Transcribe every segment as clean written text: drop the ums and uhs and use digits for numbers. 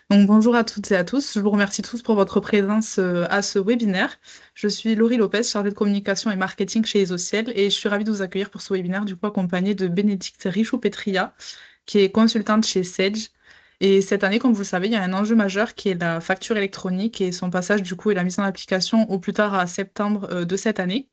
Donc, bonjour à toutes et à tous. Je vous remercie tous pour votre présence à ce webinaire. Je suis Laurie Lopez, chargée de communication et marketing chez Isociel et je suis ravie de vous accueillir pour ce webinaire, du coup accompagnée de Bénédicte Richoux-Petria, qui est consultante chez Sage. Et cette année, comme vous le savez, il y a un enjeu majeur qui est la facture électronique et son passage du coup et la mise en application au plus tard à septembre de cette année.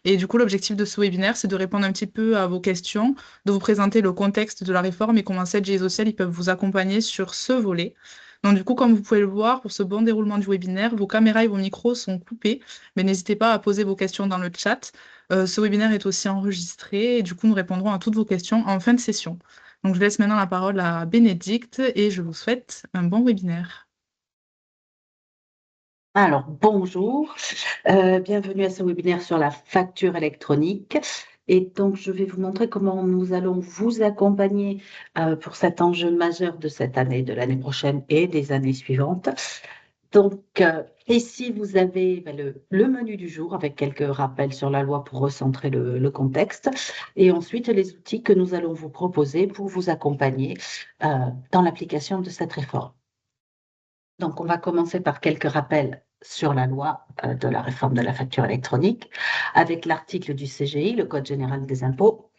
Et du coup, l'objectif de ce webinaire, c'est de répondre un petit peu à vos questions, de vous présenter le contexte de la réforme et comment Sage et Isociel ils peuvent vous accompagner sur ce volet. Donc du coup, comme vous pouvez le voir, pour ce bon déroulement du webinaire, vos caméras et vos micros sont coupés, mais n'hésitez pas à poser vos questions dans le chat. Ce webinaire est aussi enregistré et du coup, nous répondrons à toutes vos questions en fin de session. Donc je laisse maintenant la parole à Bénédicte et je vous souhaite un bon webinaire. Alors, bonjour, bienvenue à ce webinaire sur la facture électronique. Et donc, je vais vous montrer comment nous allons vous accompagner pour cet enjeu majeur de cette année, de l'année prochaine et des années suivantes. Donc, ici, vous avez le menu du jour avec quelques rappels sur la loi pour recentrer le contexte. Et ensuite, les outils que nous allons vous proposer pour vous accompagner dans l'application de cette réforme. Donc, on va commencer par quelques rappels sur la loi de la réforme de la facture électronique, avec l'article du CGI, le Code général des impôts,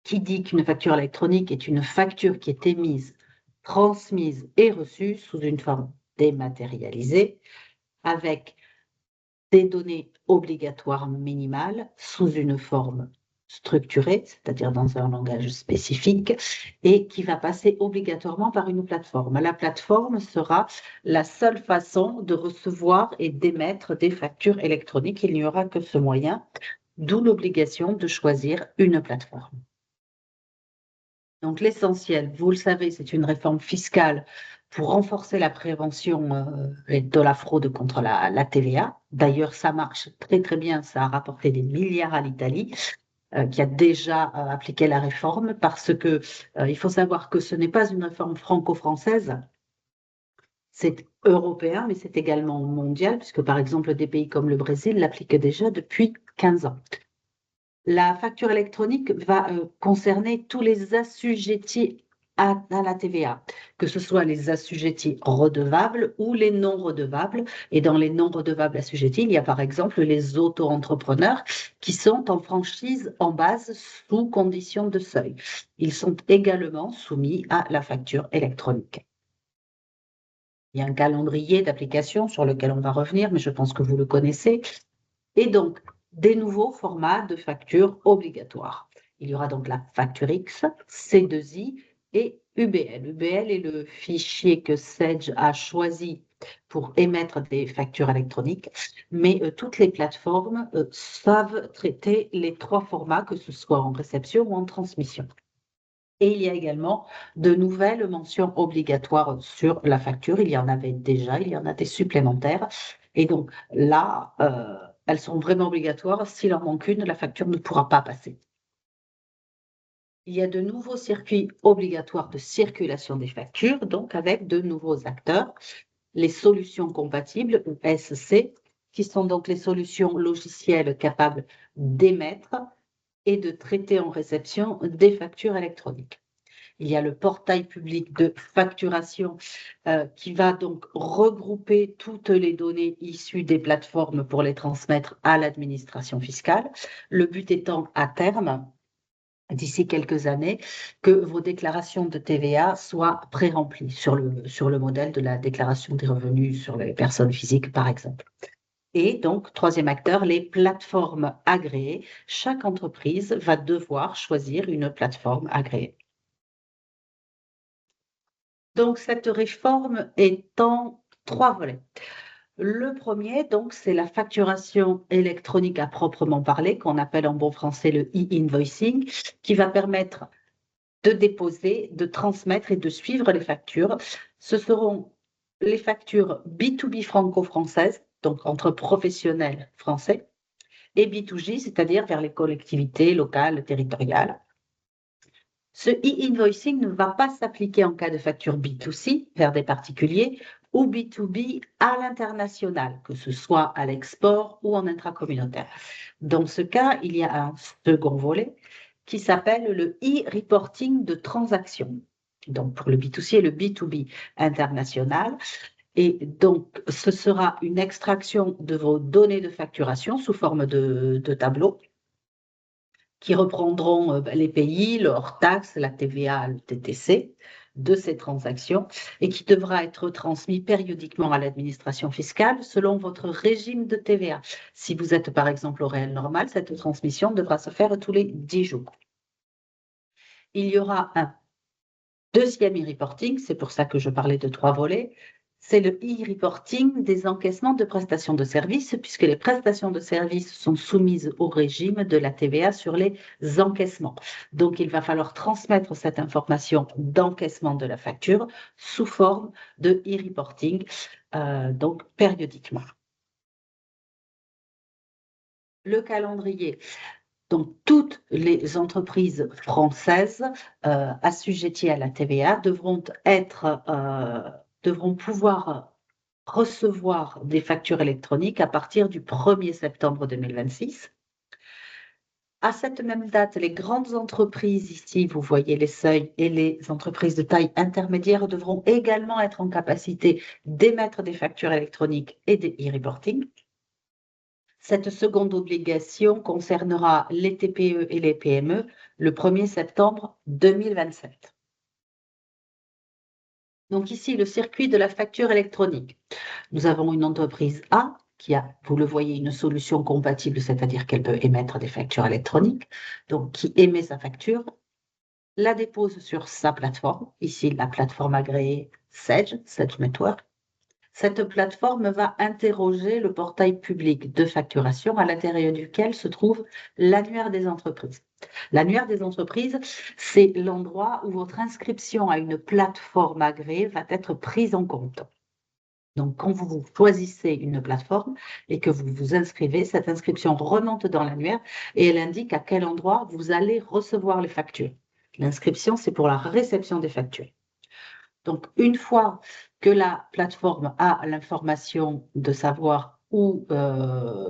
qui dit qu'une facture électronique est une facture qui est émise, transmise et reçue sous une forme dématérialisée, avec des données obligatoires minimales sous une forme structurée, c'est-à-dire dans un langage spécifique, et qui va passer obligatoirement par une plateforme. La plateforme sera la seule façon de recevoir et d'émettre des factures électroniques. Il n'y aura que ce moyen, d'où l'obligation de choisir une plateforme. Donc l'essentiel, vous le savez, c'est une réforme fiscale pour renforcer la prévention de la fraude contre la TVA. D'ailleurs, ça marche très très bien, ça a rapporté des milliards à l'Italie, qui a déjà appliqué la réforme, parce que il faut savoir que ce n'est pas une réforme franco-française, c'est européen, mais c'est également mondial, puisque par exemple des pays comme le Brésil l'appliquent déjà depuis 15 ans. La facture électronique va concerner tous les assujettis à la TVA, que ce soit les assujettis redevables ou les non redevables. Et dans les non redevables assujettis, il y a par exemple les auto-entrepreneurs qui sont en franchise en base sous condition de seuil. Ils sont également soumis à la facture électronique. Il y a un calendrier d'application sur lequel on va revenir, mais je pense que vous le connaissez. Et donc, des nouveaux formats de factures obligatoires. Il y aura donc la facture X, C2I et UBL. UBL est le fichier que Sage a choisi pour émettre des factures électroniques, mais toutes les plateformes savent traiter les trois formats, que ce soit en réception ou en transmission. Et il y a également de nouvelles mentions obligatoires sur la facture. Il y en avait déjà, il y en a des supplémentaires. Et donc là, elles sont vraiment obligatoires. S'il en manque une, la facture ne pourra pas passer. Il y a de nouveaux circuits obligatoires de circulation des factures, donc avec de nouveaux acteurs, les solutions compatibles, ou SC, qui sont donc les solutions logicielles capables d'émettre et de traiter en réception des factures électroniques. Il y a le portail public de facturation qui va donc regrouper toutes les données issues des plateformes pour les transmettre à l'administration fiscale. Le but étant à terme, d'ici quelques années, que vos déclarations de TVA soient pré-remplies sur le modèle de la déclaration des revenus sur les personnes physiques, par exemple. Et donc, troisième acteur, les plateformes agréées. Chaque entreprise va devoir choisir une plateforme agréée. Donc, cette réforme est en trois volets. Le premier, donc, c'est la facturation électronique à proprement parler, qu'on appelle en bon français le e-invoicing, qui va permettre de déposer, de transmettre et de suivre les factures. Ce seront les factures B2B franco-françaises, donc entre professionnels français, et B2J, c'est-à-dire vers les collectivités locales, territoriales. Ce e-invoicing ne va pas s'appliquer en cas de facture B2C vers des particuliers ou B2B à l'international, que ce soit à l'export ou en intracommunautaire. Dans ce cas, il y a un second volet qui s'appelle le e-reporting de transaction. donc pour le B2C et le B2B international. Et donc, ce sera une extraction de vos données de facturation sous forme de tableaux qui reprendront les pays, leurs taxes, la TVA, le TTC de ces transactions et qui devra être transmis périodiquement à l'administration fiscale selon votre régime de TVA. Si vous êtes par exemple au réel normal, cette transmission devra se faire tous les 10 jours. Il y aura un deuxième e-reporting, c'est pour ça que je parlais de 3 volets, c'est le e-reporting des encaissements de prestations de services, puisque les prestations de services sont soumises au régime de la TVA sur les encaissements. Donc, il va falloir transmettre cette information d'encaissement de la facture sous forme de e-reporting, donc périodiquement. Le calendrier. Donc, toutes les entreprises françaises assujetties à la TVA devront pouvoir recevoir des factures électroniques à partir du 1er septembre 2026. À cette même date, les grandes entreprises, ici, vous voyez les seuils, et les entreprises de taille intermédiaire devront également être en capacité d'émettre des factures électroniques et des e-reporting. Cette seconde obligation concernera les TPE et les PME le 1er septembre 2027. Donc ici, le circuit de la facture électronique. Nous avons une entreprise A qui a, vous le voyez, une solution compatible, c'est-à-dire qu'elle peut émettre des factures électroniques, donc qui émet sa facture, la dépose sur sa plateforme, ici la plateforme agréée Sage Network. Cette plateforme va interroger le portail public de facturation à l'intérieur duquel se trouve l'annuaire des entreprises. L'annuaire des entreprises, c'est l'endroit où votre inscription à une plateforme agréée va être prise en compte. Donc, quand vous choisissez une plateforme et que vous vous inscrivez, cette inscription remonte dans l'annuaire et elle indique à quel endroit vous allez recevoir les factures. L'inscription, c'est pour la réception des factures. Donc, une fois que la plateforme a l'information de savoir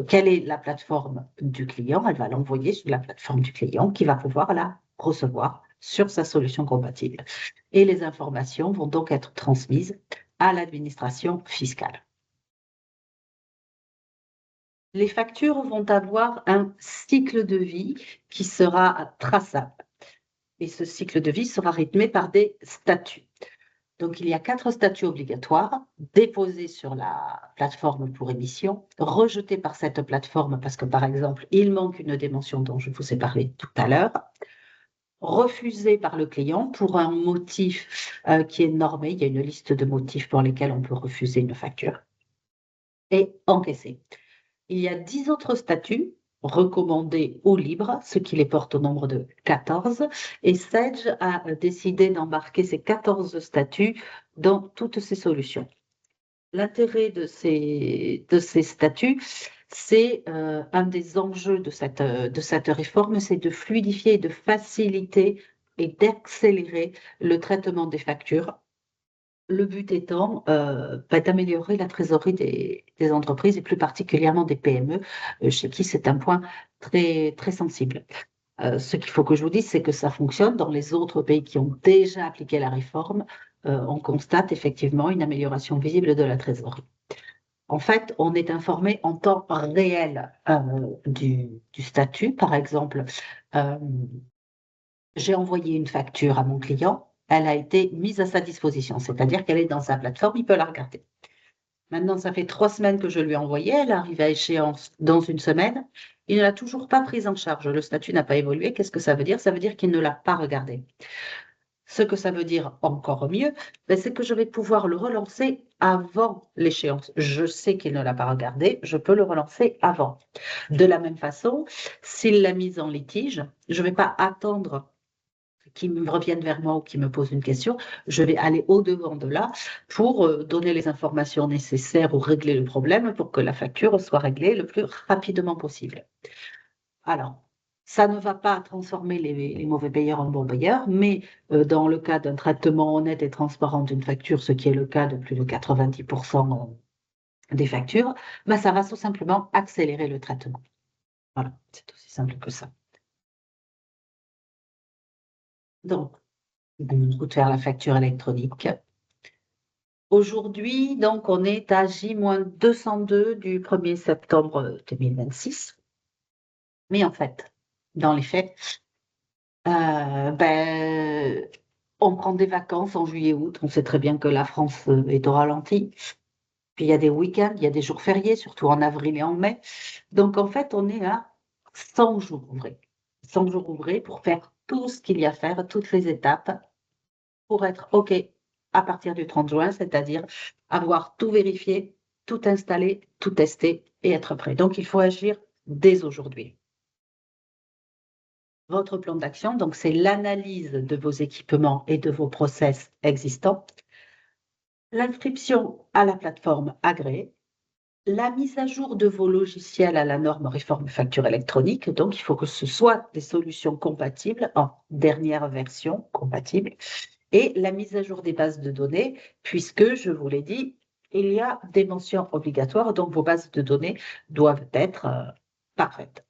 quelle est la plateforme du client, elle va l'envoyer sur la plateforme du client qui va pouvoir la recevoir sur sa solution compatible. Et les informations vont donc être transmises à l'administration fiscale. Les factures vont avoir un cycle de vie qui sera traçable. Et ce cycle de vie sera rythmé par des statuts. Donc, il y a 4 statuts obligatoires déposés sur la plateforme pour émission, rejetés par cette plateforme parce que, par exemple, il manque une des mentions dont je vous ai parlé tout à l'heure, refusés par le client pour un motif qui est normé. Il y a une liste de motifs pour lesquels on peut refuser une facture et encaissés. Il y a 10 autres statuts recommandés ou libres, ce qui les porte au nombre de 14. Et Sage a décidé d'embarquer ces 14 statuts dans toutes ses solutions. L'intérêt de ces statuts, c'est un des enjeux de cette réforme, c'est de fluidifier et de faciliter et d'accélérer le traitement des factures. Le but étant d'améliorer la trésorerie des entreprises et plus particulièrement des PME, chez qui c'est un point très, très sensible. Ce qu'il faut que je vous dise, c'est que ça fonctionne. Dans les autres pays qui ont déjà appliqué la réforme, on constate effectivement une amélioration visible de la trésorerie. En fait, on est informé en temps réel du statut. Par exemple, j'ai envoyé une facture à mon client. Elle a été mise à sa disposition, c'est-à-dire qu'elle est dans sa plateforme, il peut la regarder. Maintenant, ça fait 3 semaines que je lui ai envoyé, elle arrive à échéance dans une semaine, il ne l'a toujours pas prise en charge, le statut n'a pas évolué. Qu'est-ce que ça veut dire? Ça veut dire qu'il ne l'a pas regardé. Ce que ça veut dire encore mieux, c'est que je vais pouvoir le relancer avant l'échéance. Je sais qu'il ne l'a pas regardé, je peux le relancer avant. De la même façon, s'il l'a mise en litige, je ne vais pas attendre qui me reviennent vers moi ou qui me posent une question, je vais aller au-devant de là pour donner les informations nécessaires ou régler le problème pour que la facture soit réglée le plus rapidement possible. Alors, ça ne va pas transformer les mauvais payeurs en bons payeurs, mais dans le cas d'un traitement honnête et transparent d'une facture, ce qui est le cas de plus de 90% des factures, ça va tout simplement accélérer le traitement. Voilà, c'est aussi simple que ça. Donc, de faire la facture électronique. Aujourd'hui, donc, on est à J-202 du 1er septembre 2026. Mais en fait, dans les faits, on prend des vacances en juillet-août. On sait très bien que la France est au ralenti. Puis il y a des week-ends, il y a des jours fériés, surtout en avril et en mai. Donc en fait, on est à 100 jours ouvrés. 100 jours ouvrés pour faire tout ce qu'il y a à faire, toutes les étapes, pour être OK à partir du 30 juin, c'est-à-dire avoir tout vérifié, tout installé, tout testé et être prêt. Donc il faut agir dès aujourd'hui. Votre plan d'action, donc c'est l'analyse de vos équipements et de vos process existants, l'inscription à la plateforme agréée, la mise à jour de vos logiciels à la norme réforme facture électronique. Donc, il faut que ce soit des solutions compatibles en dernière version compatible et la mise à jour des bases de données, puisque, je vous l'ai dit, il y a des mentions obligatoires, donc vos bases de données doivent être parfaites.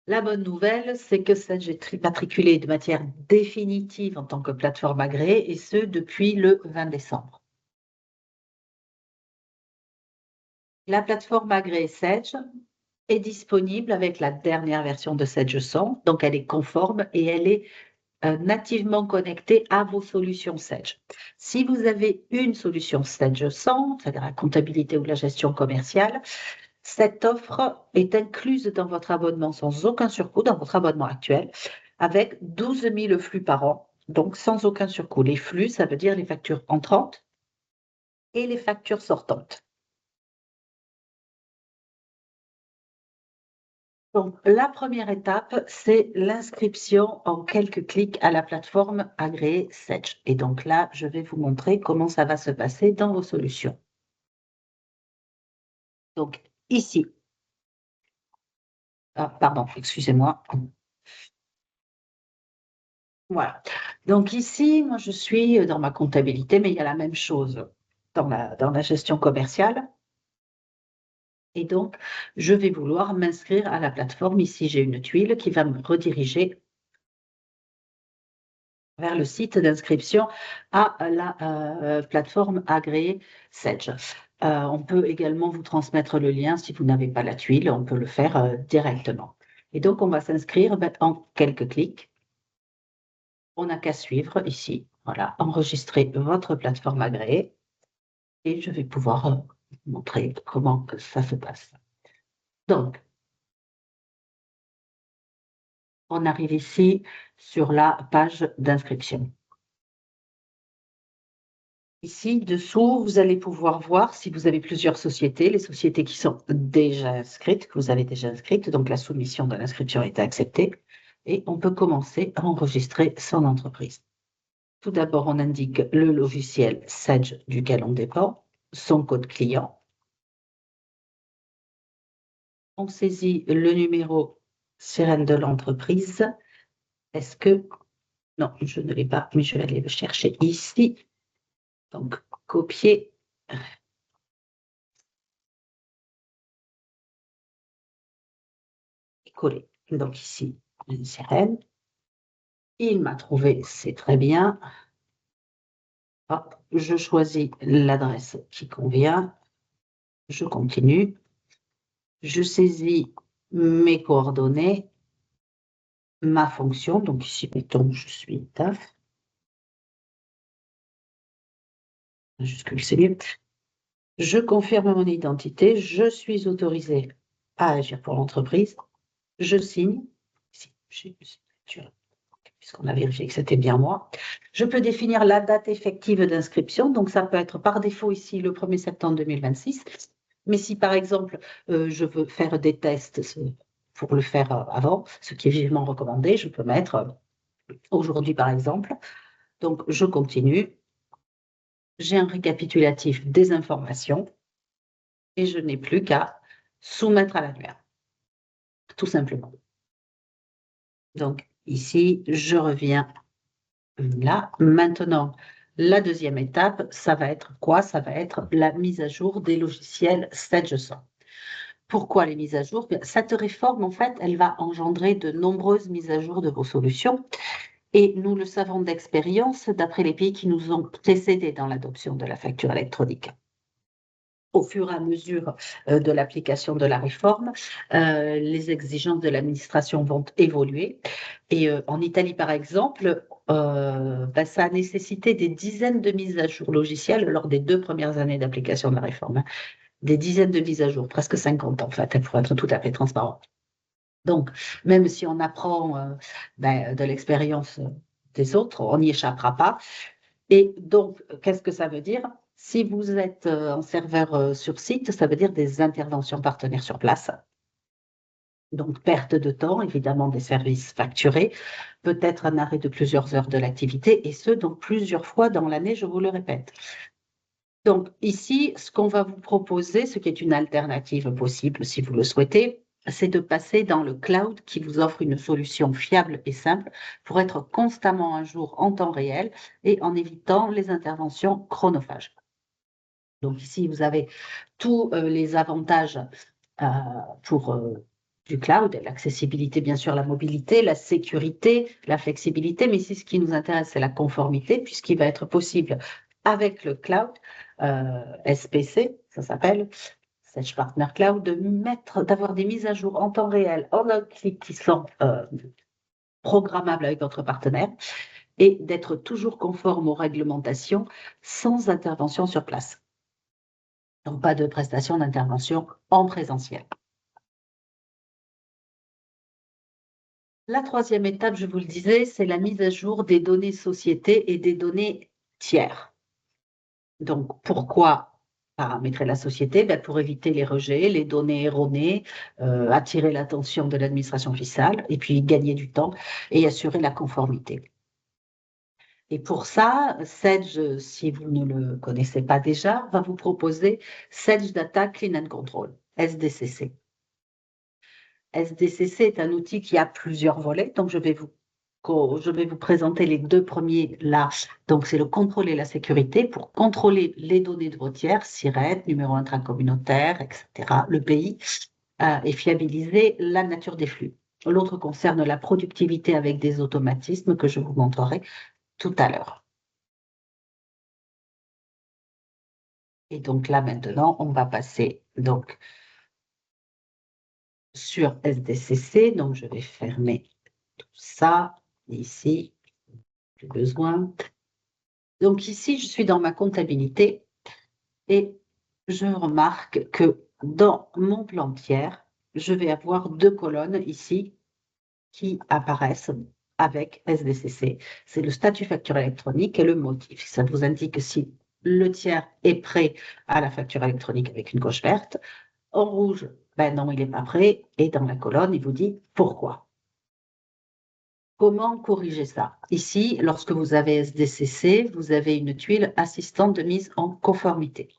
La bonne nouvelle, c'est que Sage est matriculé de manière définitive en tant que plateforme agréée, et ce, depuis le 20 décembre. La plateforme agréée Sage est disponible avec la dernière version de Sage 100, donc elle est conforme et elle est nativement connectée à vos solutions Sage. Si vous avez une solution Sage 100, c'est-à-dire la comptabilité ou la gestion commerciale, cette offre est incluse dans votre abonnement sans aucun surcoût, dans votre abonnement actuel, avec 12 000 flux par an, donc sans aucun surcoût. Les flux, ça veut dire les factures entrantes et les factures sortantes. Donc, la première étape, c'est l'inscription en quelques clics à la plateforme agréée Sage. Et donc là, je vais vous montrer comment ça va se passer dans vos solutions. Donc, ici, pardon, excusez-moi. Voilà. Donc ici, moi, je suis dans ma comptabilité, mais il y a la même chose dans la gestion commerciale. Et donc, je vais vouloir m'inscrire à la plateforme. Ici, j'ai une tuile qui va me rediriger vers le site d'inscription à la plateforme agréée Sage. On peut également vous transmettre le lien si vous n'avez pas la tuile, on peut le faire directement. Et donc, on va s'inscrire en quelques clics. On n'a qu'à suivre ici, voilà, enregistrer votre plateforme agréée et je vais pouvoir vous montrer comment ça se passe. Donc, on arrive ici sur la page d'inscription. Ici, dessous, vous allez pouvoir voir si vous avez plusieurs sociétés, les sociétés qui sont déjà inscrites, que vous avez déjà inscrites, donc la soumission de l'inscription est acceptée, et on peut commencer à enregistrer son entreprise. Tout d'abord, on indique le logiciel Sage duquel on dépend, son code client. On saisit le numéro sirène de l'entreprise. Est-ce que... Non, je ne l'ai pas, mais je vais aller le chercher ici. Donc, copier. Et coller. Donc ici, une sirène. Il m'a trouvé, c'est très bien. Hop, je choisis l'adresse qui convient. Je continue. Je saisis mes coordonnées, ma fonction. Donc ici, mettons, je suis taf. Majuscule, c'est mieux. Je confirme mon identité. Je suis autorisée à agir pour l'entreprise. Je signe. Ici, puisqu'on a vérifié que c'était bien moi. Je peux définir la date effective d'inscription, donc ça peut être par défaut ici le 1er septembre 2026, mais si par exemple je veux faire des tests pour le faire avant, ce qui est vivement recommandé, je peux mettre aujourd'hui par exemple. Donc je continue, j'ai un récapitulatif des informations et je n'ai plus qu'à soumettre à l'annuaire, tout simplement. Donc ici, je reviens là. Maintenant, la deuxième étape, ça va être quoi? Ça va être la mise à jour des logiciels Sage 100. Pourquoi les mises à jour? Cette réforme, en fait, elle va engendrer de nombreuses mises à jour de vos solutions. Et nous le savons d'expérience, d'après les pays qui nous ont précédés dans l'adoption de la facture électronique. Au fur et à mesure de l'application de la réforme, les exigences de l'administration vont évoluer. Et en Italie, par exemple, ça a nécessité des dizaines de mises à jour logicielles lors des 2 premières années d'application de la réforme. Des dizaines de mises à jour, presque 50 en fait, pour être tout à fait transparent. Donc, même si on apprend de l'expérience des autres, on n'y échappera pas. Et donc, qu'est-ce que ça veut dire? Si vous êtes en serveur sur site, ça veut dire des interventions partenaires sur place. Donc, perte de temps, évidemment, des services facturés, peut-être un arrêt de plusieurs heures de l'activité, et ce, donc plusieurs fois dans l'année, je vous le répète. Donc, ici, ce qu'on va vous proposer, ce qui est une alternative possible si vous le souhaitez, c'est de passer dans le cloud qui vous offre une solution fiable et simple pour être constamment à jour en temps réel et en évitant les interventions chronophages. Donc ici, vous avez tous les avantages du cloud, l'accessibilité, bien sûr, la mobilité, la sécurité, la flexibilité, mais ici, ce qui nous intéresse, c'est la conformité, puisqu'il va être possible avec le cloud, SPC, ça s'appelle, Sage Partner Cloud, d'avoir des mises à jour en temps réel, en un clic qui sont programmables avec votre partenaire et d'être toujours conforme aux réglementations sans intervention sur place. Donc, pas de prestation d'intervention en présentiel. La troisième étape, je vous le disais, c'est la mise à jour des données sociétés et des données tiers. Donc, pourquoi paramétrer la société? Pour éviter les rejets, les données erronées, attirer l'attention de l'administration fiscale et puis gagner du temps et assurer la conformité. Et pour ça, Sage, si vous ne le connaissez pas déjà, va vous proposer Sage Data Clean and Control, SDCC. SDCC est un outil qui a plusieurs volets, donc je vais vous présenter les 2 premiers là. Donc, c'est le contrôle et la sécurité pour contrôler les données de vos tiers, SIRET, numéro intracommunautaire, etc., le pays, et fiabiliser la nature des flux. L'autre concerne la productivité avec des automatismes que je vous montrerai tout à l'heure. Et donc là, maintenant, on va passer donc sur SDCC. Donc, je vais fermer tout ça. Ici, plus besoin. Donc ici, je suis dans ma comptabilité et je remarque que dans mon plan tiers, je vais avoir 2 colonnes ici qui apparaissent avec SDCC. C'est le statut facture électronique et le motif. Ça vous indique si le tiers est prêt à la facture électronique avec une coche verte. En rouge, non, il n'est pas prêt. Et dans la colonne, il vous dit pourquoi. Comment corriger ça? Ici, lorsque vous avez SDCC, vous avez une tuile assistante de mise en conformité.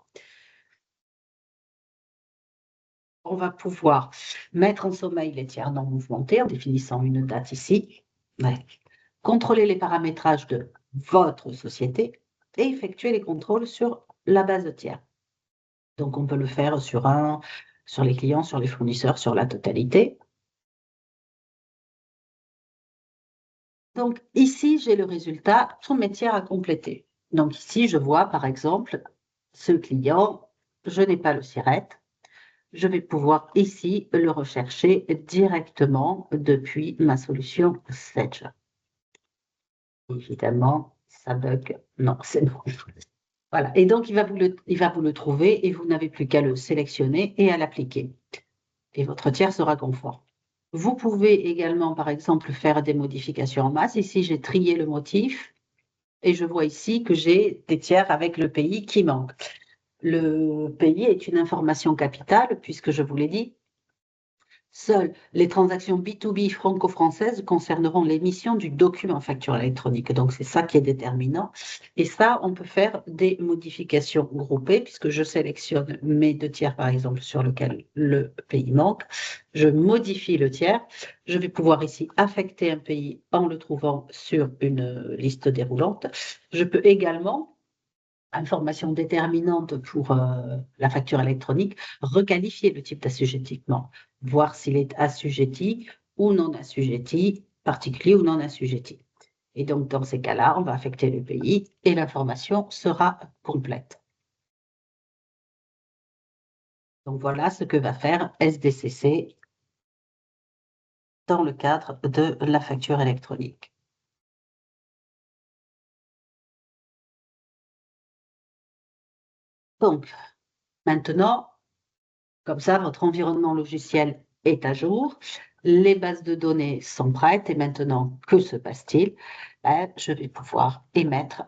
On va pouvoir mettre en sommeil les tiers non mouvementés en définissant une date ici, contrôler les paramétrages de votre société et effectuer les contrôles sur la base de tiers. Donc, on peut le faire sur les clients, sur les fournisseurs, sur la totalité. Donc, ici, j'ai le résultat, tous mes tiers à compléter. Donc, ici, je vois, par exemple, ce client, je n'ai pas le SIRET. Je vais pouvoir ici le rechercher directement depuis ma solution Sage. Évidemment, ça bug. Non, c'est bon. Voilà. Et donc, il va vous le trouver et vous n'avez plus qu'à le sélectionner et à l'appliquer. Et votre tiers sera conforme. Vous pouvez également, par exemple, faire des modifications en masse. Ici, j'ai trié le motif et je vois ici que j'ai des tiers avec le pays qui manque. Le pays est une information capitale puisque je vous l'ai dit, seules les transactions B2B franco-françaises concerneront l'émission du document facture électronique. Donc, c'est ça qui est déterminant. Et ça, on peut faire des modifications groupées puisque je sélectionne mes 2 tiers, par exemple, sur lequel le pays manque. Je modifie le tiers. Je vais pouvoir ici affecter un pays en le trouvant sur une liste déroulante. Je peux également, information déterminante pour la facture électronique, requalifier le type d'assujettissement, voir s'il est assujetti ou non assujetti, particulier ou non assujetti. Et donc, dans ces cas-là, on va affecter le pays et l'information sera complète. Donc, voilà ce que va faire SDCC dans le cadre de la facture électronique. Donc, maintenant, comme ça, votre environnement logiciel est à jour, les bases de données sont prêtes et maintenant, que se passe-t-il? Je vais pouvoir émettre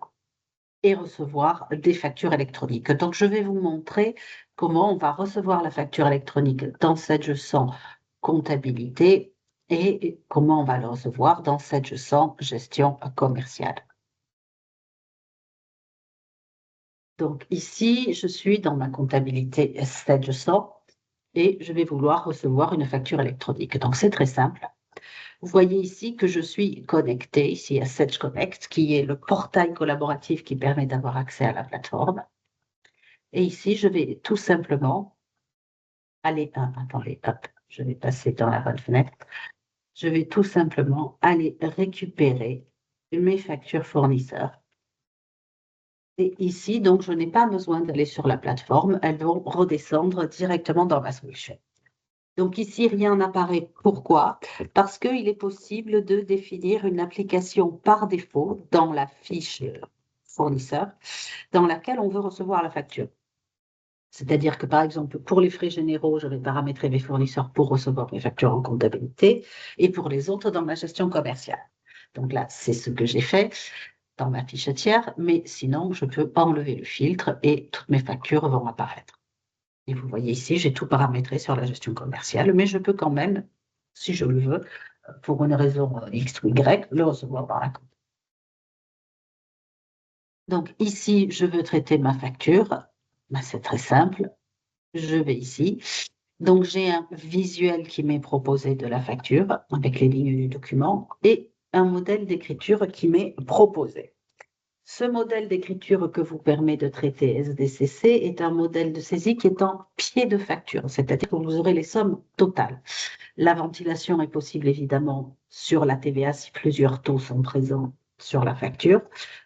et recevoir des factures électroniques. Donc, je vais vous montrer comment on va recevoir la facture électronique dans Sage100 comptabilité et comment on va le recevoir dans Sage100 gestion commerciale. Donc ici, je suis dans ma comptabilité Sage100 et je vais vouloir recevoir une facture électronique. Donc c'est très simple. Vous voyez ici que je suis connectée ici à Sage Connect, qui est le portail collaboratif qui permet d'avoir accès à la plateforme. Et ici, je vais tout simplement aller, attendez, hop, je vais passer dans la bonne fenêtre. Je vais tout simplement aller récupérer mes factures fournisseurs. Et ici, donc, je n'ai pas besoin d'aller sur la plateforme, elles vont redescendre directement dans ma solution. Donc ici, rien n'apparaît. Pourquoi? Parce qu'il est possible de définir une application par défaut dans la fiche fournisseur dans laquelle on veut recevoir la facture. C'est-à-dire que, par exemple, pour les frais généraux, je vais paramétrer mes fournisseurs pour recevoir mes factures en comptabilité et pour les autres dans ma gestion commerciale. Donc là, c'est ce que j'ai fait dans ma fiche tiers, mais sinon, je peux enlever le filtre et toutes mes factures vont apparaître. Et vous voyez ici, j'ai tout paramétré sur la gestion commerciale, mais je peux quand même, si je le veux, pour une raison X ou Y, le recevoir par la compte. Donc ici, je veux traiter ma facture. C'est très simple. Je vais ici. Donc j'ai un visuel qui m'est proposé de la facture avec les lignes du document et un modèle d'écriture qui m'est proposé. Ce modèle d'écriture que vous permet de traiter SDCC est un modèle de saisie qui est en pied de facture, c'est-à-dire que vous aurez les sommes totales. La ventilation est possible évidemment sur la TVA si plusieurs taux sont présents sur la facture.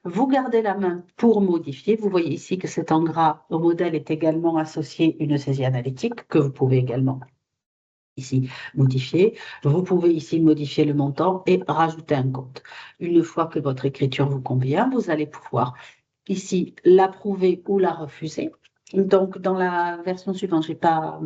Vous gardez la main pour modifier. Vous voyez ici que c'est en gras. Au modèle est également associé une saisie analytique que vous pouvez également ici modifier. Vous pouvez ici modifier le montant et rajouter un compte. Une fois que votre écriture vous convient, vous allez pouvoir ici l'approuver ou la refuser. Donc dans la version suivante, j'ai pas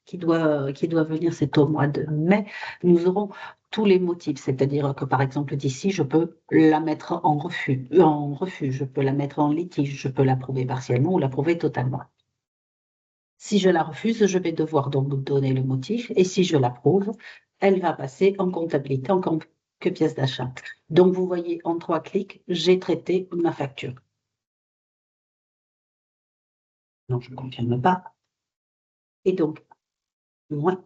qui doit venir, c'est au mois de mai. Nous aurons tous les motifs, c'est-à-dire que par exemple d'ici, je peux la mettre en refus, je peux la mettre en litige, je peux l'approuver partiellement ou l'approuver totalement. Si je la refuse, je vais devoir donc donner le motif et si je l'approuve, elle va passer en comptabilité en tant que pièce d'achat. Donc vous voyez, en 3 clics, j'ai traité ma facture. Non, je ne confirme pas. Et donc, moi,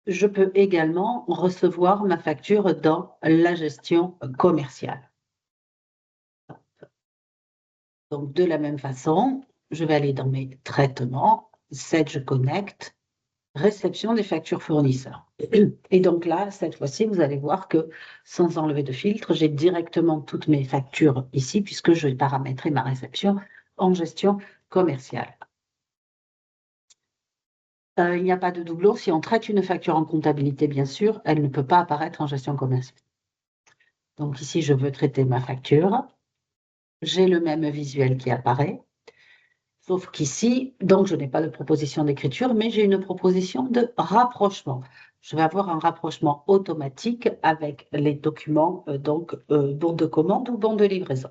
je peux également recevoir ma facture dans la gestion commerciale. Donc, de la même façon, je vais aller dans mes traitements, Sage Connect, réception des factures fournisseurs. Et donc là, cette fois-ci, vous allez voir que sans enlever de filtre, j'ai directement toutes mes factures ici puisque je vais paramétrer ma réception en gestion commerciale. Il n'y a pas de doublon. Si on traite une facture en comptabilité, bien sûr, elle ne peut pas apparaître en gestion commerciale. Donc ici, je veux traiter ma facture. J'ai le même visuel qui apparaît. Sauf qu'ici, donc je n'ai pas de proposition d'écriture, mais j'ai une proposition de rapprochement. Je vais avoir un rapprochement automatique avec les documents, bon de commande ou bon de livraison.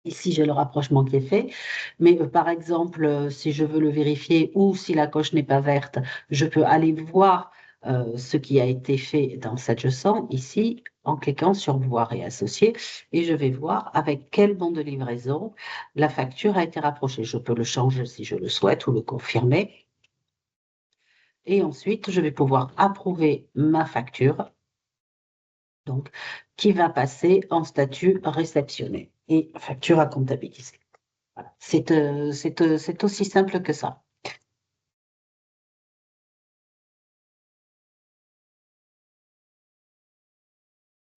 Ici, j'ai le rapprochement qui est fait, mais par exemple, si je veux le vérifier ou si la coche n'est pas verte, je peux aller voir ce qui a été fait dans Sage100 ici en cliquant sur voir et associer et je vais voir avec quel bon de livraison la facture a été rapprochée. Je peux le changer si je le souhaite ou le confirmer. Et ensuite, je vais pouvoir approuver ma facture, donc qui va passer en statut réceptionné et facture à comptabiliser. Voilà. C'est aussi simple que ça.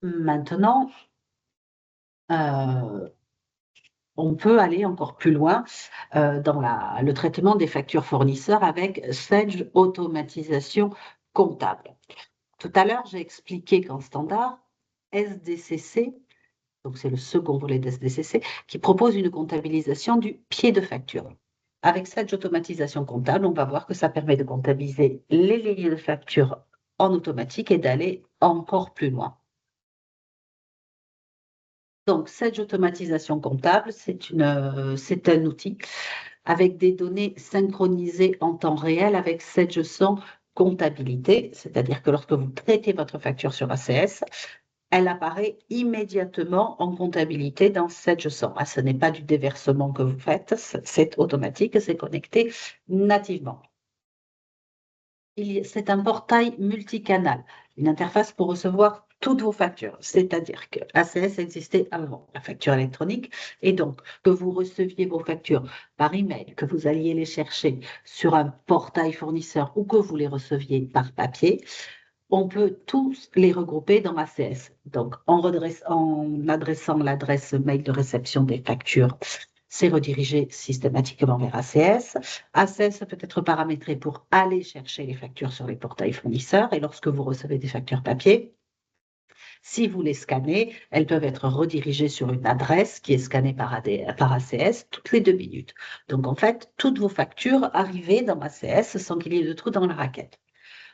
Maintenant, euh, on peut aller encore plus loin dans le traitement des factures fournisseurs avec Sage Automatisation Comptable. Tout à l'heure, j'ai expliqué qu'en standard, SDCC, donc c'est le second volet d'SDCC, qui propose une comptabilisation du pied de facture. Avec Sage Automatisation Comptable, on va voir que ça permet de comptabiliser les lignes de facture en automatique et d'aller encore plus loin. Donc, Sage Automatisation Comptable, c'est un outil avec des données synchronisées en temps réel avec Sage 100 Comptabilité, c'est-à-dire que lorsque vous traitez votre facture sur ACS, elle apparaît immédiatement en comptabilité dans Sage 100. Ah, ce n'est pas du déversement que vous faites, c'est automatique, c'est connecté nativement. C'est un portail multicanal, une interface pour recevoir toutes vos factures. C'est-à-dire que ACS existait avant la facture électronique et donc que vous receviez vos factures par email, que vous alliez les chercher sur un portail fournisseur ou que vous les receviez par papier, on peut tous les regrouper dans ACS. Donc, en adressant l'adresse mail de réception des factures, c'est redirigé systématiquement vers ACS. ACS peut être paramétré pour aller chercher les factures sur les portails fournisseurs et lorsque vous recevez des factures papier, si vous les scannez, elles peuvent être redirigées sur une adresse qui est scannée par ACS toutes les 2 minutes. Donc, en fait, toutes vos factures arrivaient dans ACS sans qu'il y ait de trou dans la raquette.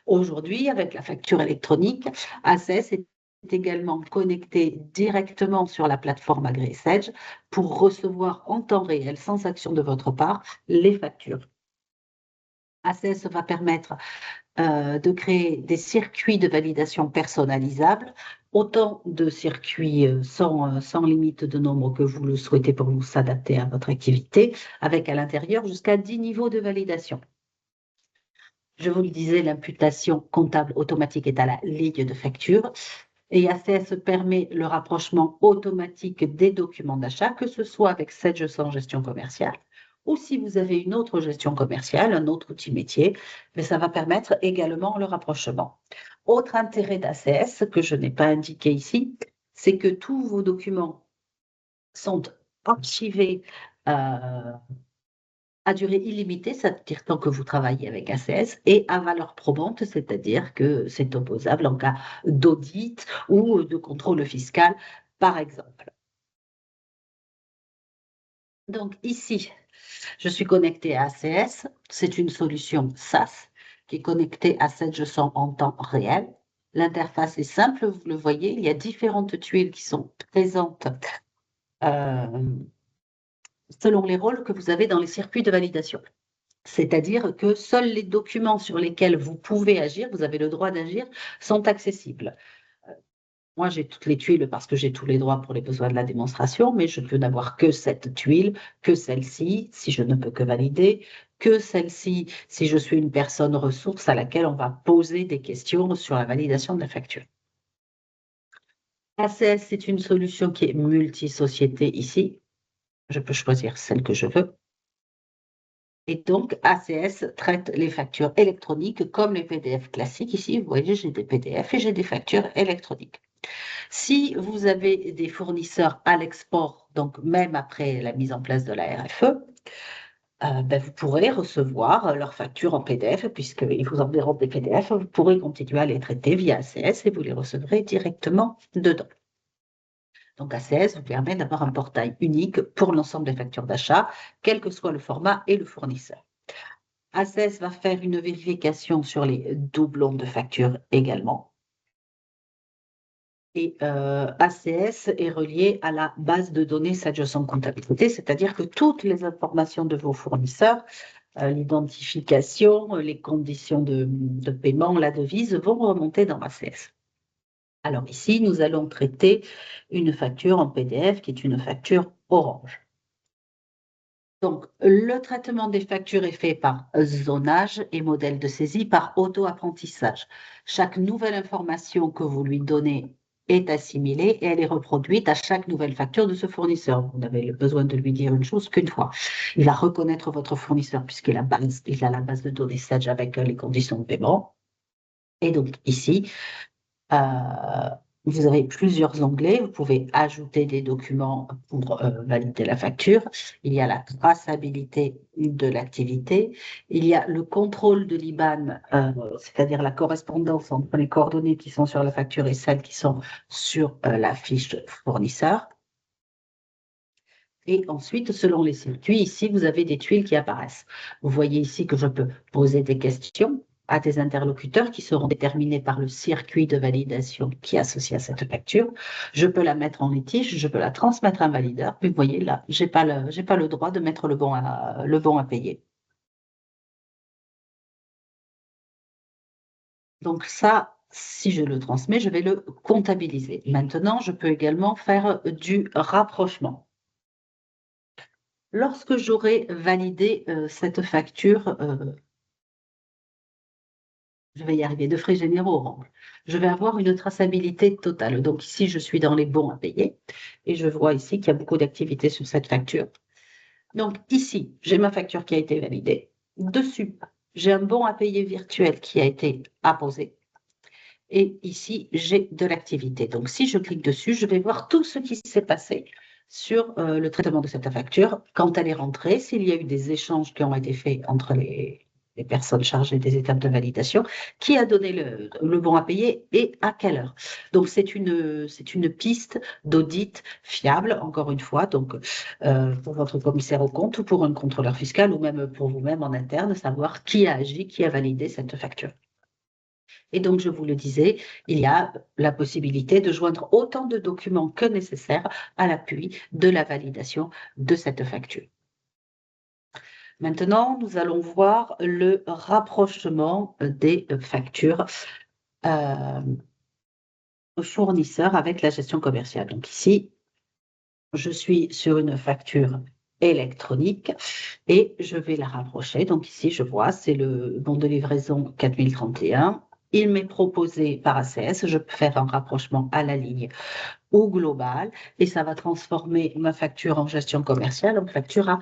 Aujourd'hui, avec la facture électronique, ACS est également connecté directement sur la plateforme agréée Sage pour recevoir en temps réel, sans action de votre part, les factures. ACS va permettre de créer des circuits de validation personnalisables, autant de circuits sans limite de nombre que vous le souhaitez pour vous s'adapter à votre activité, avec à l'intérieur jusqu'à 10 niveaux de validation. Je vous le disais, l'imputation comptable automatique est à la ligne de facture et ACS permet le rapprochement automatique des documents d'achat, que ce soit avec cette gestion commerciale ou si vous avez une autre gestion commerciale, un autre outil métier, mais ça va permettre également le rapprochement. Autre intérêt d'ACS que je n'ai pas indiqué ici, c'est que tous vos documents sont archivés à durée illimitée, c'est-à-dire tant que vous travaillez avec ACS, et à valeur probante, c'est-à-dire que c'est opposable en cas d'audit ou de contrôle fiscal, par exemple. Donc ici, je suis connectée à ACS. C'est une solution SaaS qui est connectée à cette gestion en temps réel. L'interface est simple, vous le voyez, il y a différentes tuiles qui sont présentes selon les rôles que vous avez dans les circuits de validation. C'est-à-dire que seuls les documents sur lesquels vous pouvez agir, vous avez le droit d'agir, sont accessibles. Moi, j'ai toutes les tuiles parce que j'ai tous les droits pour les besoins de la démonstration, mais je peux n'avoir que cette tuile, que celle-ci, si je ne peux que valider, que celle-ci, si je suis une personne ressource à laquelle on va poser des questions sur la validation de la facture. ACS, c'est une solution qui est multi-société ici. Je peux choisir celle que je veux. Et donc, ACS traite les factures électroniques comme les PDF classiques. Ici, vous voyez, j'ai des PDF et j'ai des factures électroniques. Si vous avez des fournisseurs à l'export, donc même après la mise en place de la RFE, vous pourrez recevoir leurs factures en PDF, puisqu'ils vous enverront des PDF, vous pourrez continuer à les traiter via ACS et vous les recevrez directement dedans. Donc ACS vous permet d'avoir un portail unique pour l'ensemble des factures d'achat, quel que soit le format et le fournisseur. ACS va faire une vérification sur les doublons de facture également. Et ACS est relié à la base de données Sage Comptabilité, c'est-à-dire que toutes les informations de vos fournisseurs, l'identification, les conditions de paiement, la devise, vont remonter dans ACS. Alors ici, nous allons traiter une facture en PDF qui est une facture Orange. Donc, le traitement des factures est fait par zonage et modèle de saisie par auto-apprentissage. Chaque nouvelle information que vous lui donnez est assimilée et elle est reproduite à chaque nouvelle facture de ce fournisseur. Vous n'avez besoin de lui dire une chose qu'une fois. Il va reconnaître votre fournisseur puisqu'il a la base de données Sage avec les conditions de paiement. Et donc ici, vous avez plusieurs onglets. Vous pouvez ajouter des documents pour valider la facture. Il y a la traçabilité de l'activité. Il y a le contrôle de l'IBAN, c'est-à-dire la correspondance entre les coordonnées qui sont sur la facture et celles qui sont sur la fiche fournisseur. Et ensuite, selon les circuits, ici, vous avez des tuiles qui apparaissent. Vous voyez ici que je peux poser des questions à des interlocuteurs qui seront déterminés par le circuit de validation qui est associé à cette facture. Je peux la mettre en litige, je peux la transmettre à un valideur. Puis vous voyez là, j'ai pas le droit de mettre le bon à payer. Donc ça, si je le transmets, je vais le comptabiliser. Maintenant, je peux également faire du rapprochement. Lorsque j'aurai validé cette facture, je vais y arriver, de frais généraux, je vais avoir une traçabilité totale. Donc ici, je suis dans les bons à payer et je vois ici qu'il y a beaucoup d'activités sur cette facture. Donc ici, j'ai ma facture qui a été validée. Dessus, j'ai un bon à payer virtuel qui a été apposé. Et ici, j'ai de l'activité. Donc si je clique dessus, je vais voir tout ce qui s'est passé sur le traitement de cette facture, quand elle est rentrée, s'il y a eu des échanges qui ont été faits entre les personnes chargées des étapes de validation, qui a donné le bon à payer et à quelle heure. Donc c'est une piste d'audit fiable, encore une fois, donc pour votre commissaire aux comptes ou pour un contrôleur fiscal ou même pour vous-même en interne, savoir qui a agi, qui a validé cette facture. Et donc, je vous le disais, il y a la possibilité de joindre autant de documents que nécessaire à l'appui de la validation de cette facture. Maintenant, nous allons voir le rapprochement des factures fournisseurs avec la gestion commerciale. Donc ici, je suis sur une facture électronique et je vais la rapprocher. Donc ici, je vois, c'est le bon de livraison 4031. Il m'est proposé par ACS, je peux faire un rapprochement à la ligne ou global et ça va transformer ma facture en gestion commerciale en facture à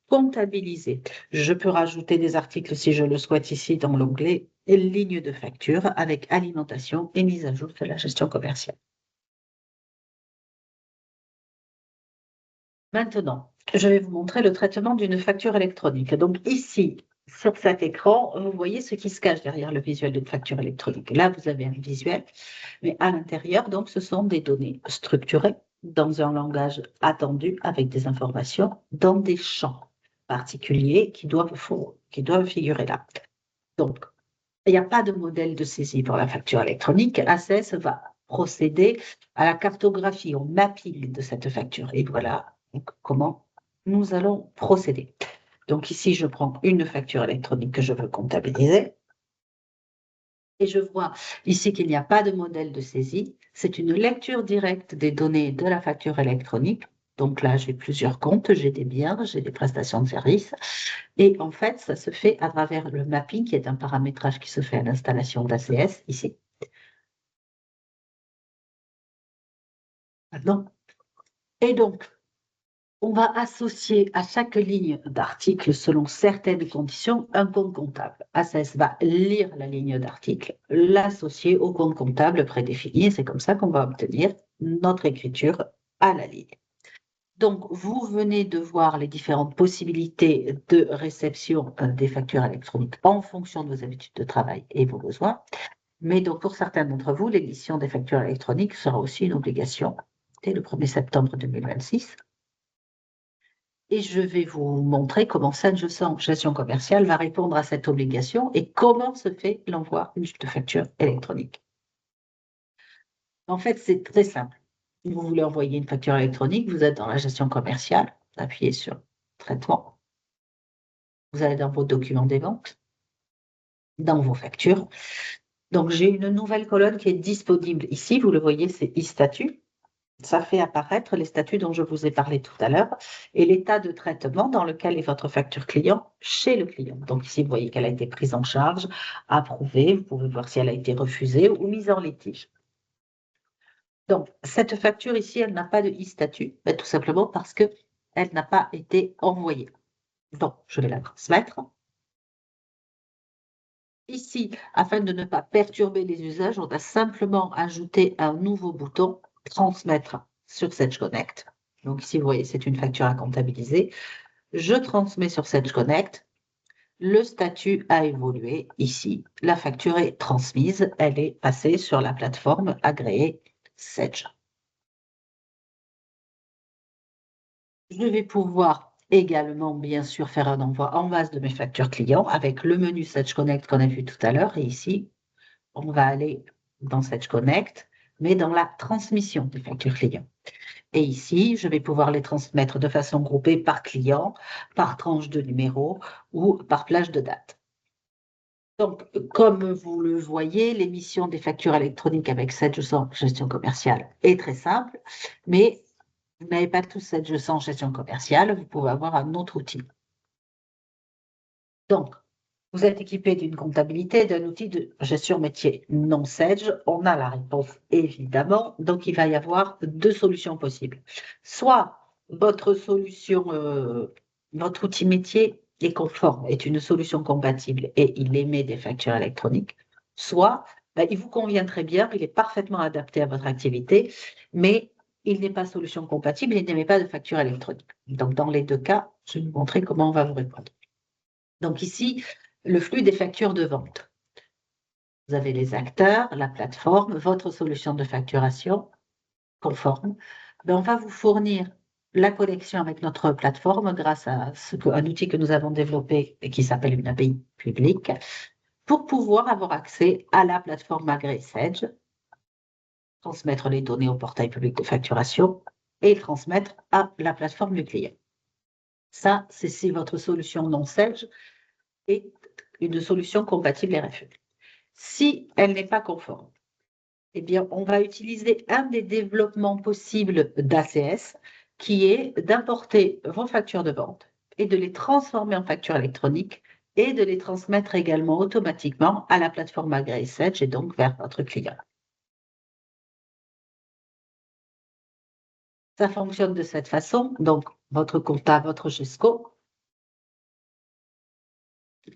comptabiliser. Je peux rajouter des articles si je le souhaite ici dans l'onglet ligne de facture avec alimentation et mise à jour de la gestion commerciale. Maintenant, je vais vous montrer le traitement d'une facture électronique. Donc ici, sur cet écran, vous voyez ce qui se cache derrière le visuel d'une facture électronique. Là, vous avez un visuel, mais à l'intérieur, donc, ce sont des données structurées dans un langage attendu avec des informations dans des champs particuliers qui doivent figurer là. Donc, il n'y a pas de modèle de saisie pour la facture électronique. ACS va procéder à la cartographie, au mapping de cette facture. Et voilà comment nous allons procéder. Donc ici, je prends une facture électronique que je veux comptabiliser. Et je vois ici qu'il n'y a pas de modèle de saisie. C'est une lecture directe des données de la facture électronique. Donc là, j'ai plusieurs comptes, j'ai des biens, j'ai des prestations de services. Et en fait, ça se fait à travers le mapping, qui est un paramétrage qui se fait à l'installation d'ACS, ici. Maintenant. Et donc, on va associer à chaque ligne d'article, selon certaines conditions, un compte comptable. ACS va lire la ligne d'article, l'associer au compte comptable prédéfini, et c'est comme ça qu'on va obtenir notre écriture à la ligne. Donc, vous venez de voir les différentes possibilités de réception des factures électroniques en fonction de vos habitudes de travail et vos besoins. Mais donc, pour certains d'entre vous, l'émission des factures électroniques sera aussi une obligation dès le 1er septembre 2026. Et je vais vous montrer comment gestion commerciale va répondre à cette obligation et comment se fait l'envoi de factures électroniques. En fait, c'est très simple. Vous voulez envoyer une facture électronique, vous êtes dans la gestion commerciale, vous appuyez sur traitement, vous allez dans vos documents des ventes, dans vos factures. Donc, j'ai une nouvelle colonne qui est disponible ici. Vous le voyez, c'est e-statut. Ça fait apparaître les statuts dont je vous ai parlé tout à l'heure et l'état de traitement dans lequel est votre facture client chez le client. Donc ici, vous voyez qu'elle a été prise en charge, approuvée. Vous pouvez voir si elle a été refusée ou mise en litige. Donc, cette facture ici, elle n'a pas de e-statut, tout simplement parce qu'elle n'a pas été envoyée. Donc, je vais la transmettre. Ici, afin de ne pas perturber les usages, on a simplement ajouté un nouveau bouton « Transmettre sur Sedge Connect ». Donc ici, vous voyez, c'est une facture à comptabiliser. Je transmets sur Sedge Connect. Le statut a évolué. Ici, la facture est transmise. Elle est passée sur la plateforme agréée Sedge. Je vais pouvoir également, bien sûr, faire un envoi en masse de mes factures clients avec le menu Sedge Connect qu'on a vu tout à l'heure. Et ici, on va aller dans Sedge Connect, mais dans la transmission des factures clients. Et ici, je vais pouvoir les transmettre de façon groupée par client, par tranche de numéro ou par plage de date. Donc, comme vous le voyez, l'émission des factures électroniques avec Sedge gestion commerciale est très simple, mais vous n'avez pas tous Sedge gestion commerciale, vous pouvez avoir un autre outil. Donc, vous êtes équipé d'une comptabilité, d'un outil de gestion métier non Sedge. On a la réponse évidemment. Donc, il va y avoir deux solutions possibles. Soit votre solution, votre outil métier est conforme, est une solution compatible et il émet des factures électroniques. Soit il vous convient très bien, il est parfaitement adapté à votre activité, mais il n'est pas solution compatible, il n'émet pas de facture électronique. Donc, dans les deux cas, je vais vous montrer comment on va vous répondre. Donc ici, le flux des factures de vente. Vous avez les acteurs, la plateforme, votre solution de facturation conforme. On va vous fournir la connexion avec notre plateforme grâce à un outil que nous avons développé et qui s'appelle une API publique pour pouvoir avoir accès à la plateforme agréée Sedge, transmettre les données au portail public de facturation et transmettre à la plateforme du client. Ça, c'est si votre solution non Sedge est une solution compatible RFE. Si elle n'est pas conforme, eh bien, on va utiliser un des développements possibles d'ACS qui est d'importer vos factures de vente et de les transformer en factures électroniques et de les transmettre également automatiquement à la plateforme agréée Sedge et donc vers votre client. Ça fonctionne de cette façon, donc votre compta, votre GESCO.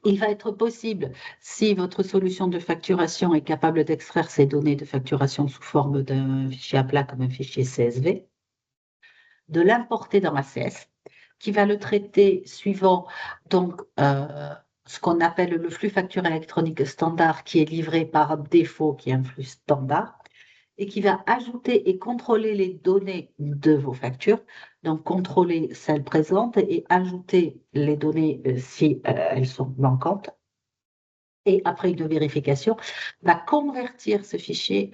Il va être possible, si votre solution de facturation est capable d'extraire ces données de facturation sous forme d'un fichier à plat comme un fichier CSV, de l'importer dans ACS, qui va le traiter suivant donc, ce qu'on appelle le flux facture électronique standard qui est livré par défaut, qui est un flux standard, et qui va ajouter et contrôler les données de vos factures, donc contrôler celles présentes et ajouter les données si elles sont manquantes. Et après une vérification, va convertir ce fichier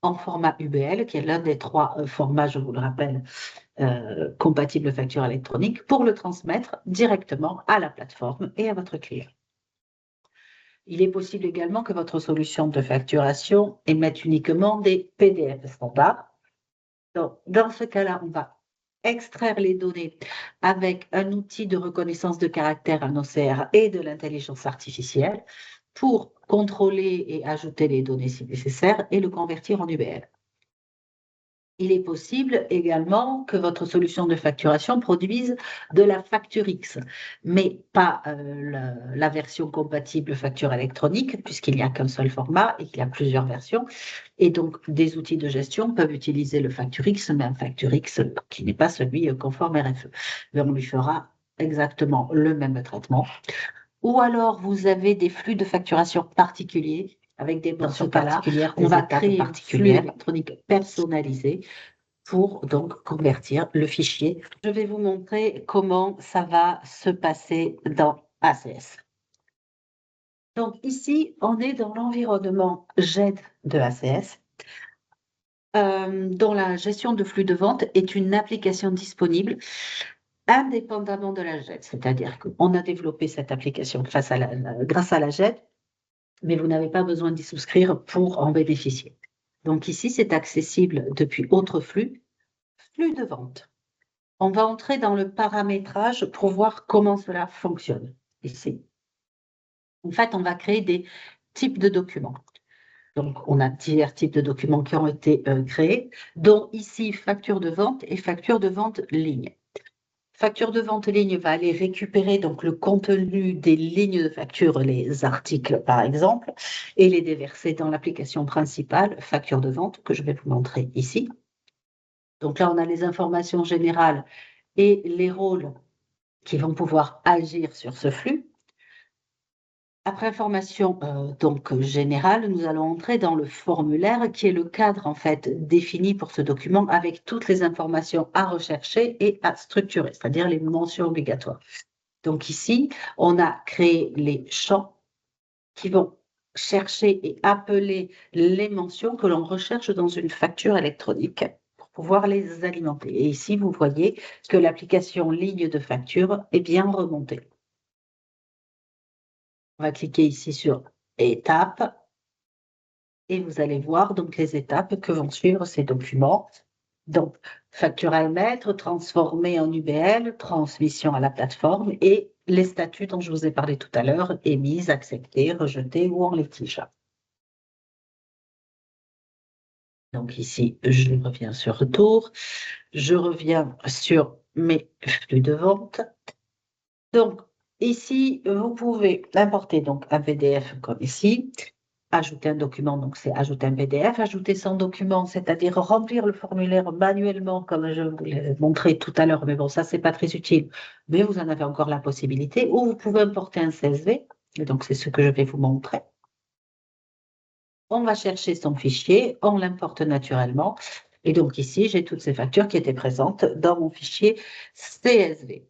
en format UBL, qui est l'un des trois formats, je vous le rappelle, compatibles facture électronique, pour le transmettre directement à la plateforme et à votre client. Il est possible également que votre solution de facturation émette uniquement des PDF standards. Donc, dans ce cas-là, on va extraire les données avec un outil de reconnaissance de caractère, un OCR, et de l'intelligence artificielle pour contrôler et ajouter les données si nécessaire et le convertir en UBL. Il est possible également que votre solution de facturation produise de la facture X, mais pas la version compatible facture électronique, puisqu'il n'y a qu'un seul format et qu'il y a plusieurs versions. Et donc, des outils de gestion peuvent utiliser le facture X, mais un facture X qui n'est pas celui conforme RFE. Mais on lui fera exactement le même traitement. Ou alors, vous avez des flux de facturation particuliers avec des mentions particulières, on va créer un flux électronique personnalisé pour donc convertir le fichier. Je vais vous montrer comment ça va se passer dans ACS. Donc ici, on est dans l'environnement GED de ACS, dont la gestion de flux de vente est une application disponible indépendamment de la GED. C'est-à-dire qu'on a développé cette application grâce à la GED, mais vous n'avez pas besoin d'y souscrire pour en bénéficier. Donc ici, c'est accessible depuis autre flux de vente. On va entrer dans le paramétrage pour voir comment cela fonctionne ici. En fait, on va créer des types de documents. Donc, on a divers types de documents qui ont été créés, dont ici facture de vente et facture de vente ligne. facture de vente ligne va aller récupérer donc le contenu des lignes de facture, les articles par exemple, et les déverser dans l'application principale, facture de vente, que je vais vous montrer ici. Donc là, on a les informations générales et les rôles qui vont pouvoir agir sur ce flux. Après information donc générale, nous allons entrer dans le formulaire qui est le cadre en fait défini pour ce document avec toutes les informations à rechercher et à structurer, c'est-à-dire les mentions obligatoires. Donc ici, on a créé les champs qui vont chercher et appeler les mentions que l'on recherche dans une facture électronique pour pouvoir les alimenter. Et ici, vous voyez que l'application ligne de facture est bien remontée. On va cliquer ici sur étapes et vous allez voir donc les étapes que vont suivre ces documents. Donc, facture à émettre, transformer en UBL, transmission à la plateforme et les statuts dont je vous ai parlé tout à l'heure, émise, acceptée, rejetée ou en litige. Donc ici, je reviens sur retour, je reviens sur mes flux de vente. Donc ici, vous pouvez importer donc un PDF comme ici, ajouter un document, donc c'est ajouter un PDF, ajouter son document, c'est-à-dire remplir le formulaire manuellement, comme je vous l'ai montré tout à l'heure, mais bon, ça, c'est pas très utile, mais vous en avez encore la possibilité, ou vous pouvez importer un CSV, et donc c'est ce que je vais vous montrer. On va chercher son fichier, on l'importe naturellement, et donc ici, j'ai toutes ces factures qui étaient présentes dans mon fichier CSV.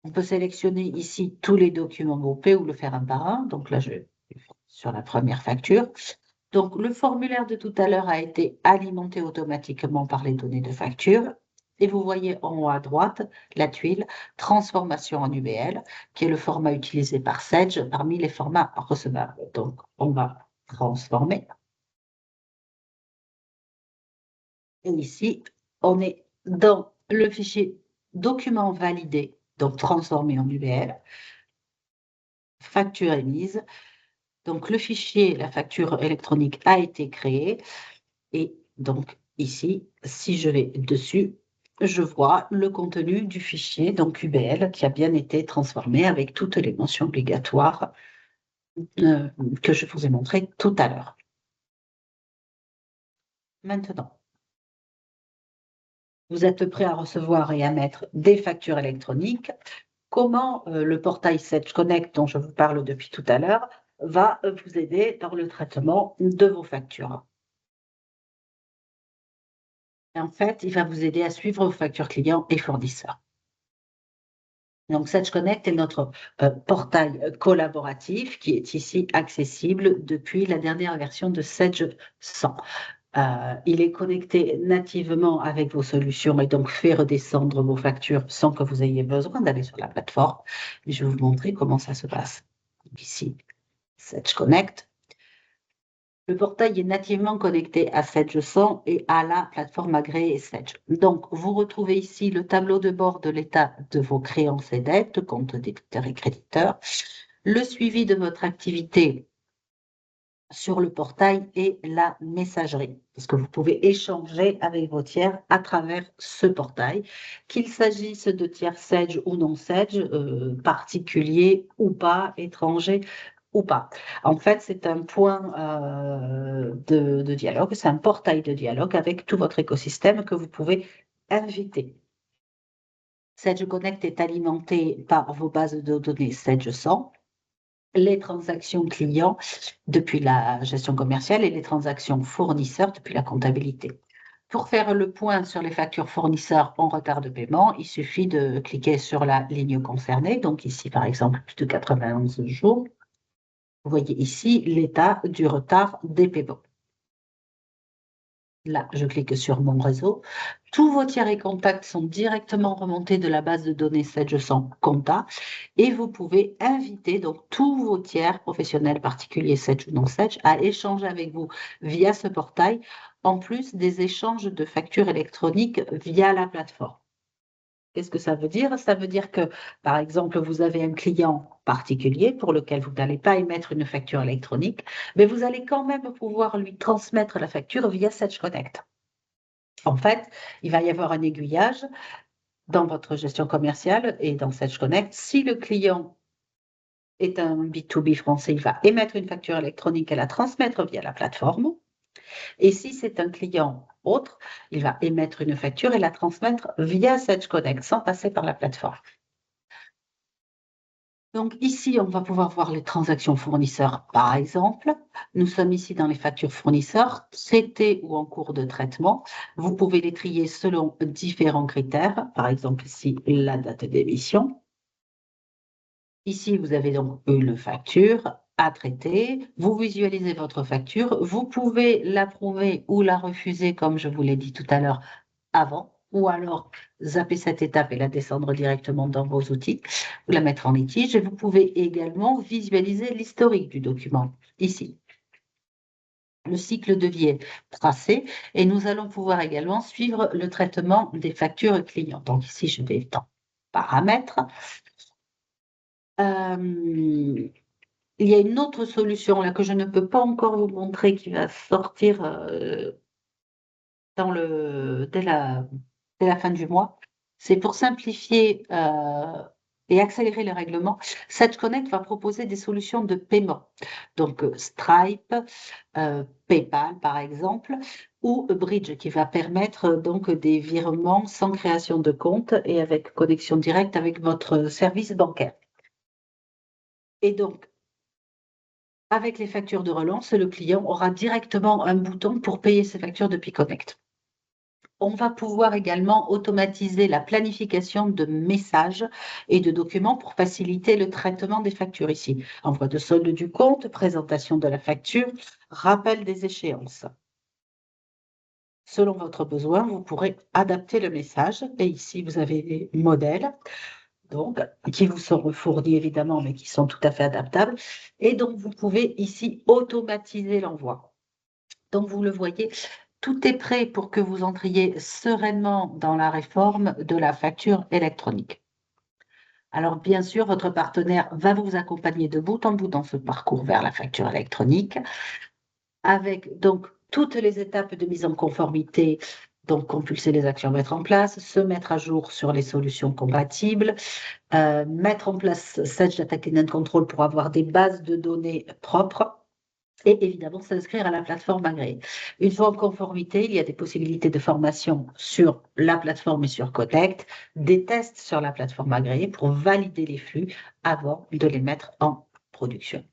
On peut sélectionner ici tous les documents groupés ou le faire un par un, donc là, je vais sur la première facture. Donc, le formulaire de tout à l'heure a été alimenté automatiquement par les données de facture. Et vous voyez en haut à droite la tuile transformation en UBL, qui est le format utilisé par Sage parmi les formats recevables. Donc, on va transformer. Et ici, on est dans le fichier document validé, donc transformé en UBL, facture émise. Donc, le fichier, la facture électronique a été créé. Et donc, ici, si je vais dessus, je vois le contenu du fichier, donc UBL, qui a bien été transformé avec toutes les mentions obligatoires que je vous ai montrées tout à l'heure. Maintenant, vous êtes prêt à recevoir et à mettre des factures électroniques. Comment le portail Sage Connect, dont je vous parle depuis tout à l'heure, va vous aider dans le traitement de vos factures? En fait, il va vous aider à suivre vos factures clients et fournisseurs. Donc, Sage Connect est notre portail collaboratif qui est ici accessible depuis la dernière version de Sage 100. Il est connecté nativement avec vos solutions et donc fait redescendre vos factures sans que vous ayez besoin d'aller sur la plateforme. Je vais vous montrer comment ça se passe. Donc ici, Sage Connect. Le portail est nativement connecté à Sage 100 et à la plateforme agréée Sage. Donc, vous retrouvez ici le tableau de bord de l'état de vos créances et dettes, compte débiteurs et créditeurs, le suivi de votre activité sur le portail et la messagerie, parce que vous pouvez échanger avec vos tiers à travers ce portail, qu'il s'agisse de tiers Sage ou non Sage, particuliers ou pas, étrangers ou pas. En fait, c'est un point de dialogue, c'est un portail de dialogue avec tout votre écosystème que vous pouvez inviter. Sage Connect est alimenté par vos bases de données Sage 100, les transactions clients depuis la gestion commerciale et les transactions fournisseurs depuis la comptabilité. Pour faire le point sur les factures fournisseurs en retard de paiement, il suffit de cliquer sur la ligne concernée, donc ici par exemple plus de 91 jours. Vous voyez ici l'état du retard des paiements. Là, je clique sur mon réseau. Tous vos tiers et contacts sont directement remontés de la base de données Sage 100 Compta et vous pouvez inviter donc tous vos tiers professionnels, particuliers Sage ou non Sage, à échanger avec vous via ce portail, en plus des échanges de factures électroniques via la plateforme. Qu'est-ce que ça veut dire? Ça veut dire que, par exemple, vous avez un client particulier pour lequel vous n'allez pas émettre une facture électronique, mais vous allez quand même pouvoir lui transmettre la facture via Sage Connect. En fait, il va y avoir un aiguillage dans votre gestion commerciale et dans Sage Connect, si le client est un B2B français, il va émettre une facture électronique et la transmettre via la plateforme. Et si c'est un client autre, il va émettre une facture et la transmettre via Sage Connect sans passer par la plateforme. Donc ici, on va pouvoir voir les transactions fournisseurs, par exemple. Nous sommes ici dans les factures fournisseurs, traitées ou en cours de traitement. Vous pouvez les trier selon différents critères, par exemple ici, la date d'émission. Ici, vous avez donc une facture à traiter. Vous visualisez votre facture. Vous pouvez l'approuver ou la refuser, comme je vous l'ai dit tout à l'heure, avant, ou alors zapper cette étape et la descendre directement dans vos outils, ou la mettre en litige. Et vous pouvez également visualiser l'historique du document, ici. Le cycle de vie est tracé et nous allons pouvoir également suivre le traitement des factures clients. Donc ici, je vais dans Paramètres. Il y a une autre solution là que je ne peux pas encore vous montrer qui va sortir dès la fin du mois. C'est pour simplifier et accélérer le règlement. Sage Connect va proposer des solutions de paiement, donc Stripe, PayPal par exemple, ou Bridge qui va permettre donc des virements sans création de compte et avec connexion directe avec votre service bancaire. Et donc, avec les factures de relance, le client aura directement un bouton pour payer ses factures depuis Connect. On va pouvoir également automatiser la planification de messages et de documents pour faciliter le traitement des factures ici. Envoi de solde du compte, présentation de la facture, rappel des échéances. Selon votre besoin, vous pourrez adapter le message. Et ici, vous avez des modèles donc, qui vous sont fournis évidemment, mais qui sont tout à fait adaptables. Et donc, vous pouvez ici automatiser l'envoi. Donc, vous le voyez, tout est prêt pour que vous entriez sereinement dans la réforme de la facture électronique. Alors, bien sûr, votre partenaire va vous accompagner de bout en bout dans ce parcours vers la facture électronique, avec donc toutes les étapes de mise en conformité, donc compulser les actions à mettre en place, se mettre à jour sur les solutions compatibles, mettre en place Sage Data Clean and Control pour avoir des bases de données propres, et évidemment s'inscrire à la plateforme agréée. Une fois en conformité, il y a des possibilités de formation sur la plateforme et sur Connect, des tests sur la plateforme agréée pour valider les flux avant de les mettre en production.